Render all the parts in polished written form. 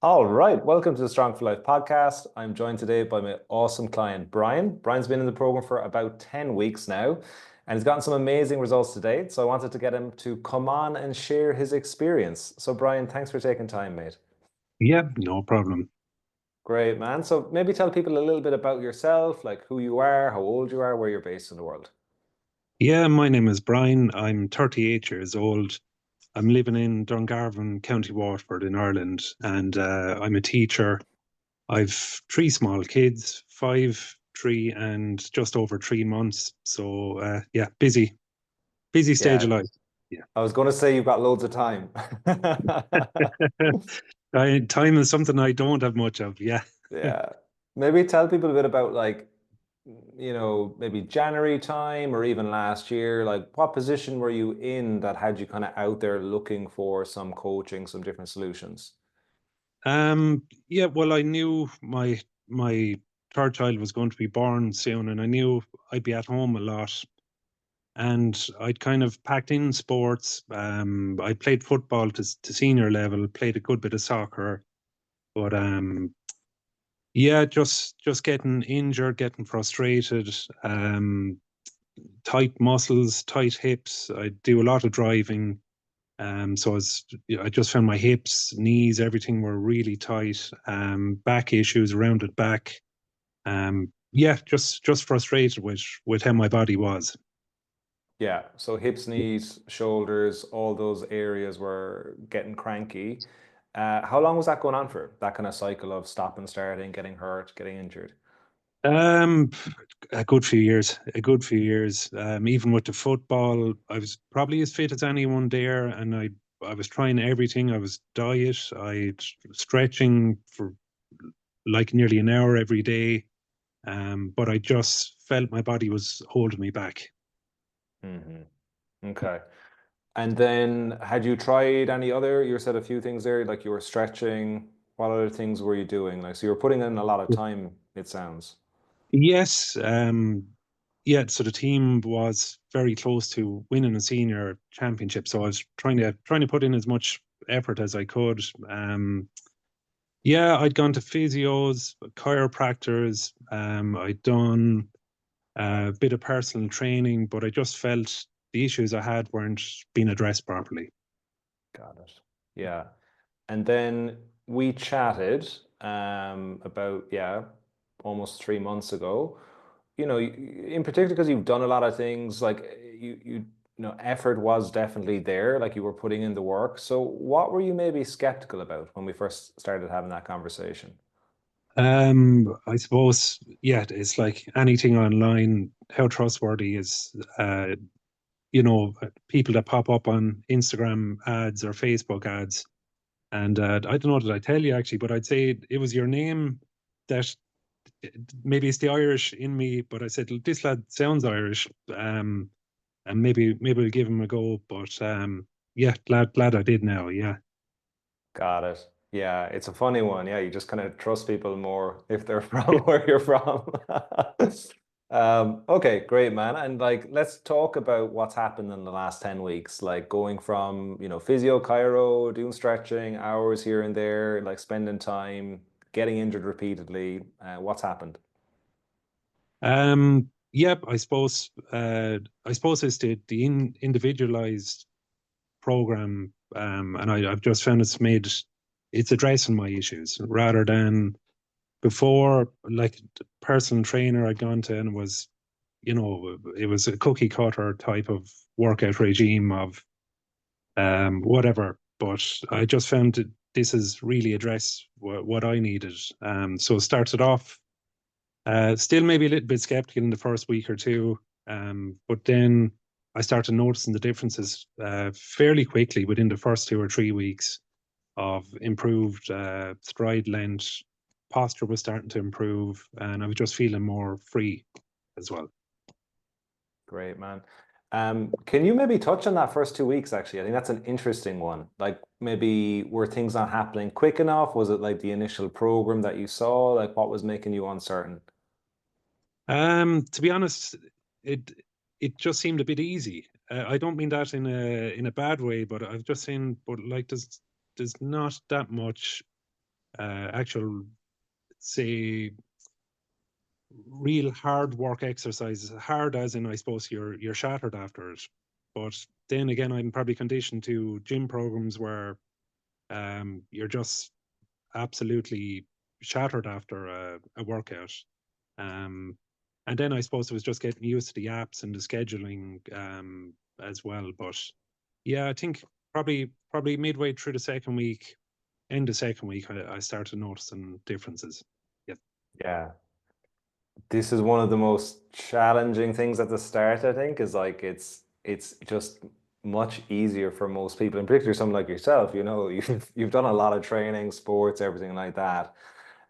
All right, welcome to the Strong for Life podcast. I'm joined today by my awesome client, Brian. Brian's been in the program for about 10 weeks now, and he's gotten some amazing results to date. So I wanted to get him to come on and share his experience. So, Brian, thanks for taking time, mate. Yeah, no problem. Great, man. So maybe tell people a little bit about yourself, like who you are, how old you are, where you're based in the world. Yeah, my name is Brian. I'm 38 years old. I'm living in Dungarvan, County Waterford in Ireland, and I'm a teacher. I've three small kids, five, three, and just over 3 months. So yeah, busy stage Yeah, of life. Yeah. I was going to say you've got loads of time. Time is something I don't have much of. Yeah. Yeah. Maybe tell people a bit about maybe January time or even last year, like what position were you in that had you kind of out there looking for some coaching, some different solutions? Yeah, well, I knew my third child was going to be born soon, and I knew I'd be at home a lot. And I'd kind of packed in sports. I played football to senior level, played a good bit of soccer, but yeah, just getting injured, getting frustrated, tight muscles, tight hips. I do a lot of driving, so I just found my hips, knees, everything were really tight. Back issues, rounded back. Yeah, just frustrated with how my body was. Yeah, so hips, knees, shoulders, all those areas were getting cranky. How long was that going on for? That kind of cycle of stopping, starting, getting hurt, getting injured? Um, a good few years, a good few years. Even with the football, I was probably as fit as anyone there, and I was trying everything. I was diet, I stretching for like nearly an hour every day. But I just felt my body was holding me back. Hmm. Okay. And then had you tried any other, you said a few things there, like you were stretching. What other things were you doing? Like, so you were putting in a lot of time, it sounds. Yes, yeah. So the team was very close to winning a senior championship. So I was trying to put in as much effort as I could. Yeah, I'd gone to physios, chiropractors. I'd done a bit of personal training, but I just felt the issues I had weren't being addressed properly. Got it. Yeah. And then we chatted about, yeah, almost 3 months ago. In particular, because you've done a lot of things, like effort was definitely there, like you were putting in the work. So what were you maybe skeptical about when we first started having that conversation? I suppose, yeah, it's like anything online. How trustworthy is, people that pop up on Instagram ads or Facebook ads? And I don't know, did I tell you actually? But I'd say it was your name that maybe it's the Irish in me, but I said this lad sounds Irish, and maybe we'll give him a go. But yeah, glad I did now. Yeah. Got it. Yeah, it's a funny one. Yeah, you just kind of trust people more if they're from where you're from. Okay, great, man. And like, let's talk about what's happened in the last 10 weeks, like going from, physio, chiro, doing stretching, hours here and there, like spending time, getting injured repeatedly. What's happened? Yep, I suppose it's the individualized program, and I've just found it's addressing my issues rather than before. Like the personal trainer I'd gone to, and it was a cookie cutter type of workout regime of whatever. But I just found that this has really addressed what I needed. So it started off still maybe a little bit skeptical in the first week or two, but then I started noticing the differences fairly quickly within the first 2 or 3 weeks of improved stride length. Posture was starting to improve, and I was just feeling more free as well. Great, man. Can you maybe touch on that first 2 weeks, actually? I think that's an interesting one. Like maybe were things not happening quick enough? Was it like the initial program that you saw? Like what was making you uncertain? To be honest, it it just seemed a bit easy. I don't mean that in a bad way, but I've just seen, but like there's not that much. actual, say, real hard work exercises. Hard as in, I suppose, you're shattered after it. But then again, I'm probably conditioned to gym programs where you're just absolutely shattered after a workout. Um, and then I suppose it was just getting used to the apps and the scheduling as well. But yeah, I think probably midway through the second week, end of second week, I started noticing differences. Yeah. Yeah. This is one of the most challenging things at the start, I think, is like it's just much easier for most people, and particularly someone like yourself, you've done a lot of training, sports, everything like that.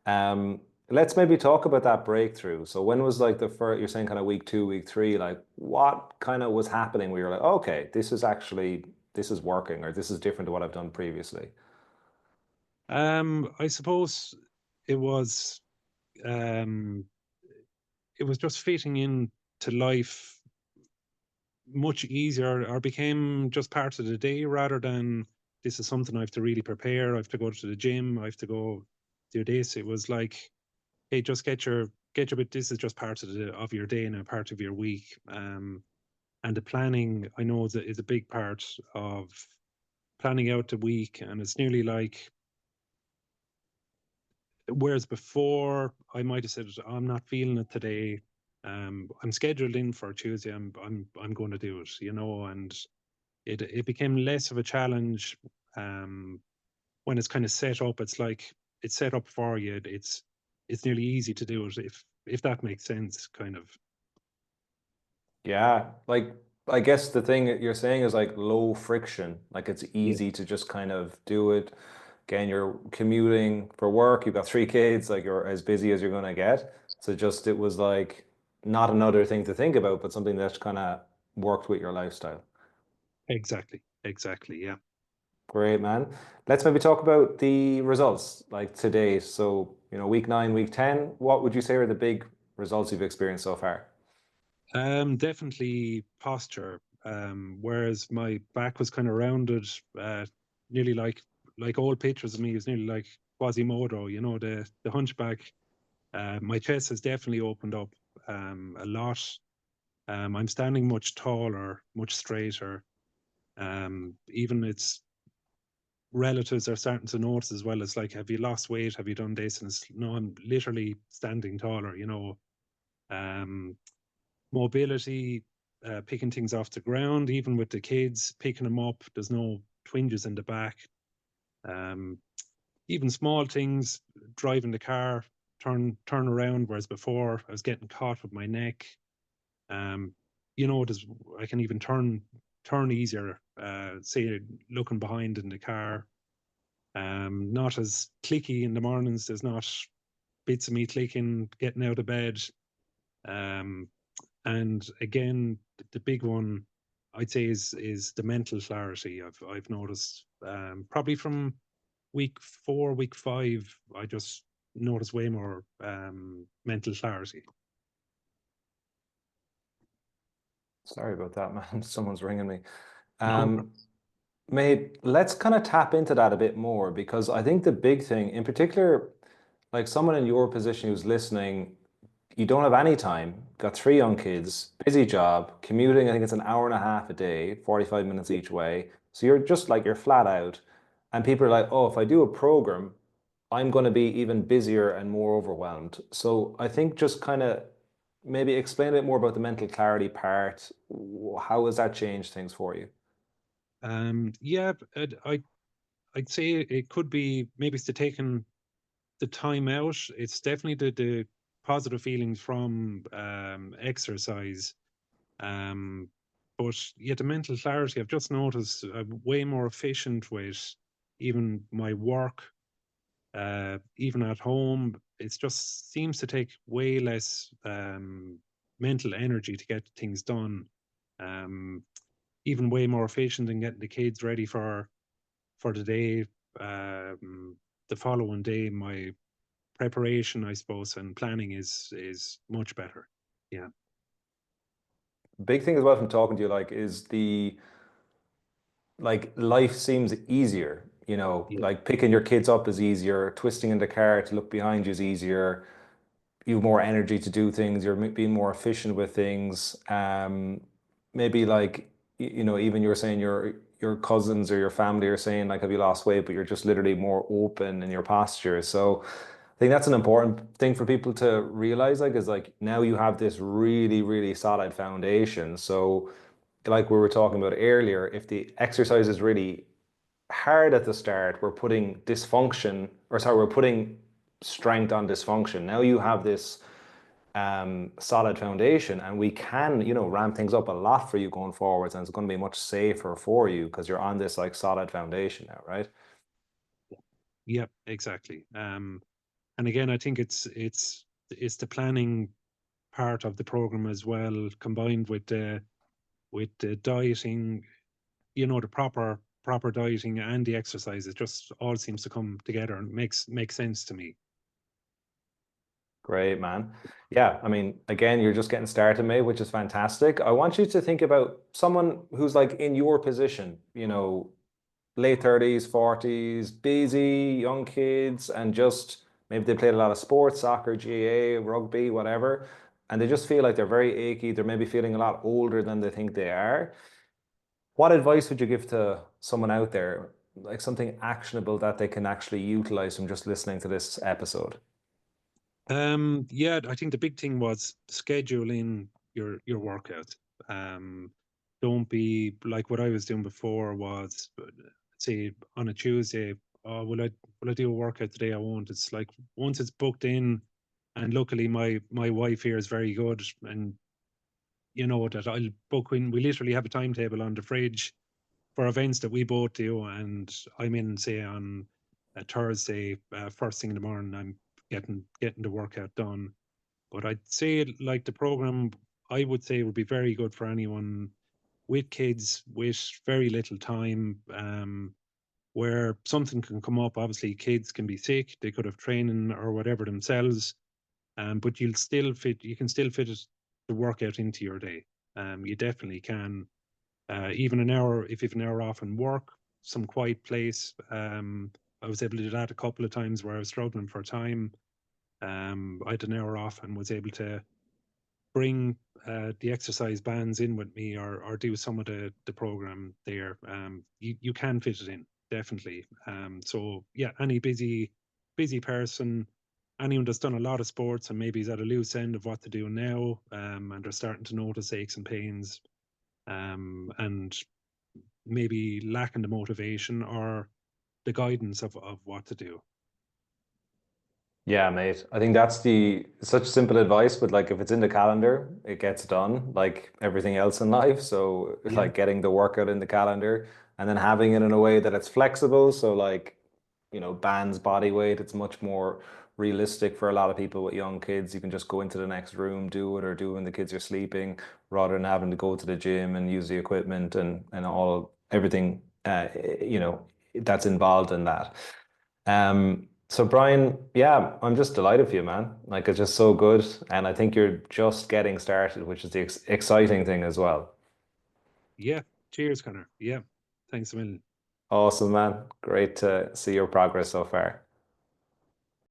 Um, let's maybe talk about that breakthrough. So when was like the first, you're saying kind of week two, week three, like what kind of was happening where you're like, okay, this is working, or this is different to what I've done previously? I suppose it was um, it was just fitting in to life much easier, or became just part of the day, rather than this is something I have to really prepare. I have to go to the gym. I have to go do this. It was like, hey, just get your bit. This is just part of your day and a part of your week. And the planning, I know, is a big part of planning out the week, and it's nearly like, whereas before I might have said, I'm not feeling it today. I'm scheduled in for Tuesday. I'm going to do it, and it became less of a challenge um, when it's kind of set up. It's like it's set up for you. It's nearly easy to do it, if that makes sense, kind of. Yeah, like I guess the thing that you're saying is like low friction. Like it's Yeah, easy to just kind of do it. Again, you're commuting for work, you've got three kids, like you're as busy as you're gonna get. So just it was like not another thing to think about, but something that kind of worked with your lifestyle. exactly. Yeah. Great, man. Let's maybe talk about the results like today. So, week nine, week 10, what would you say are the big results you've experienced so far? Definitely posture. Whereas my back was kind of rounded, nearly like old pictures of me is nearly like Quasimodo, the hunchback. My chest has definitely opened up a lot. I'm standing much taller, much straighter. Even its relatives are starting to notice as well. It's like, have you lost weight? Have you done this? And it's, no, I'm literally standing taller. Um, Mobility, picking things off the ground, even with the kids, picking them up. There's no twinges in the back. Um, Even small things, driving the car, turn around, whereas before I was getting caught with my neck. Um, there's, I can even turn easier. Say, looking behind in the car. Not as clicky in the mornings. There's not bits of me clicking, getting out of bed. Um, and again, the big one I'd say is the mental clarity. I've noticed probably from week 4, week 5, I just noticed way more mental clarity. Sorry about that, man. Someone's ringing me. No, Um, Mate, let's kind of tap into that a bit more because I think the big thing, in particular, like someone in your position who's listening, you don't have any time, got three young kids, busy job, commuting, I think it's an hour and a half a day, 45 minutes each way. So you're just like, you're flat out. And people are like, oh, if I do a program, I'm going to be even busier and more overwhelmed. So I think just kind of maybe explain a bit more about the mental clarity part. How has that changed things for you? yeah, I'd say it could be, maybe it's the taking the time out. It's definitely the positive feelings from exercise. Um, but yeah, the mental clarity, I've just noticed I'm way more efficient with even my work, even at home. It just seems to take way less mental energy to get things done. Um, Even way more efficient in getting the kids ready for the day. The following day, my preparation, I suppose, and planning is much better. Yeah. Big thing as well from talking to you, like, is the like life seems easier. Yeah. like picking your kids up is easier, twisting in the car to look behind you is easier. You have more energy to do things. You're being more efficient with things. Maybe like even you're saying your cousins or your family are saying like, have you lost weight? But you're just literally more open in your posture. So I think that's an important thing for people to realize. Like, is like now you have this really, really solid foundation. So, like we were talking about earlier, if the exercise is really hard at the start, we're putting dysfunction, or sorry, we're putting strength on dysfunction. Now you have this solid foundation, and we can, ramp things up a lot for you going forwards, and it's going to be much safer for you because you're on this like solid foundation now, right? Yeah, exactly. And again, I think it's the planning part of the program as well, combined with the dieting, the proper dieting and the exercise. It just all seems to come together and makes sense to me. Great, man. Yeah, I mean, again, you're just getting started, mate, which is fantastic. I want you to think about someone who's like in your position, late 30s, 40s, busy, young kids, and just maybe they played a lot of sports, soccer, GAA, rugby, whatever, and they just feel like they're very achy. They're maybe feeling a lot older than they think they are. What advice would you give to someone out there, like something actionable that they can actually utilize from just listening to this episode? Yeah, I think the big thing was scheduling your workout. Um, don't be like what I was doing before was say on a Tuesday, oh, will I do a workout today? I won't. It's like once it's booked in, and luckily my wife here is very good, and that I'll book in. We literally have a timetable on the fridge for events that we both do, and I'm in say on a Thursday, first thing in the morning. I'm getting the workout done, but I'd say like the program, I would say would be very good for anyone with kids with very little time, where something can come up. Obviously, kids can be sick; they could have training or whatever themselves, but you can still fit the workout into your day. You definitely can. Even an hour, if you've an hour off and work, some quiet place. I was able to do that a couple of times where I was struggling for time. I had an hour off and was able to bring the exercise bands in with me, or do some of the program there. You can fit it in, definitely. So yeah, any busy person, anyone that's done a lot of sports and maybe is at a loose end of what to do now, and they're starting to notice aches and pains, and maybe lacking the motivation or the guidance of what to do. Yeah, mate. I think that's the such simple advice, but like if it's in the calendar, it gets done, like everything else in life. So it's Yeah, like getting the workout in the calendar and then having it in a way that it's flexible. So like, bands body weight, it's much more realistic for a lot of people with young kids. You can just go into the next room, do it, or do it when the kids are sleeping, rather than having to go to the gym and use the equipment and all everything that's involved in that. So Brian, yeah, I'm just delighted for you, man. Like it's just so good, and I think you're just getting started, which is the exciting thing as well. yeah. Cheers, Connor. Yeah, thanks a million. Awesome, man. Great to see your progress so far.